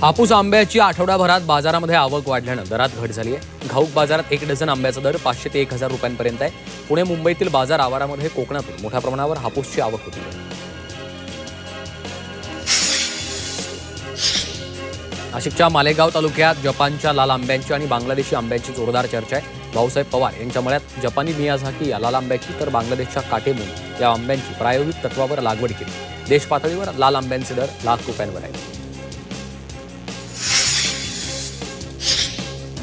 हापूस आंब्याची आठवडाभरात बाजारामध्ये आवक वाढल्यानं दरात घट झाली आहे। घाऊक बाजारात 1 डझन आंब्याचा दर 500 ते 1000 रुपयांपर्यंत आहे। पुणे मुंबईतील बाजार आवारामध्ये कोकणातून मोठ्या प्रमाणावर हापूसची आवक होती आहे। नाशिकच्या मालेगाव तालुक्यात जपानच्या लाल आंब्यांची आणि बांगलादेशी आंब्यांची जोरदार चर्चा आहे। भाऊसाहेब पवार यांच्या मळ्यात जपानी मियाझाकी या लाल आंब्याची तर बांगलादेशच्या काटेमून या आंब्यांची प्रायोगिक तत्वावर लागवड केली। देश पातळीवर लाल आंब्यांचे दर लाख रुपयांवर आहेत।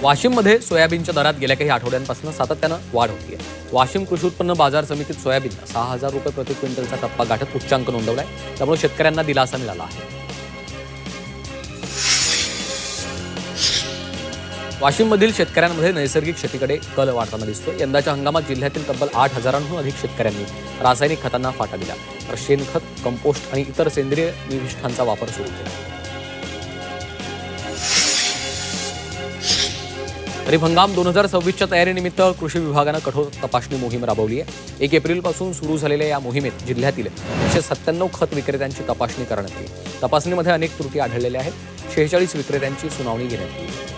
वाशिममध्ये सोयाबीनच्या दरात गेल्या काही आठवड्यांपासून सातत्यानं वाढ होती आहे। वाशिम कृषी उत्पन्न बाजार समितीत सोयाबीनला 6000 रुपये प्रति क्विंटलचा टप्पा गाठत उच्चांक नोंदवलाय। त्यामुळे शेतकऱ्यांना दिलासा मिळाला आहे। वाशिममधील शेतकऱ्यांमध्ये नैसर्गिक शेतीकडे कल वाढताना दिसतो। यंदाच्या हंगामात जिल्ह्यातील तब्बल 8000हून अधिक शेतकऱ्यांनी रासायनिक खतांना फाटा दिला, तर शेणखत, कंपोस्ट आणि इतर सेंद्रिय निविष्ठांचा वापर सुरू केला। खरीप हंगाम 2026च्या तयारीनिमित्त कृषी विभागानं कठोर तपासणी मोहीम राबवली आहे। 1 एप्रिलपासून सुरू झालेल्या या मोहिमेत जिल्ह्यातील 197 खत विक्रेत्यांची तपासणी करण्यात आली। तपासणीमध्ये अनेक त्रुटी आढळलेल्या आहेत। 46 विक्रेत्यांची सुनावणी घेण्यात आली।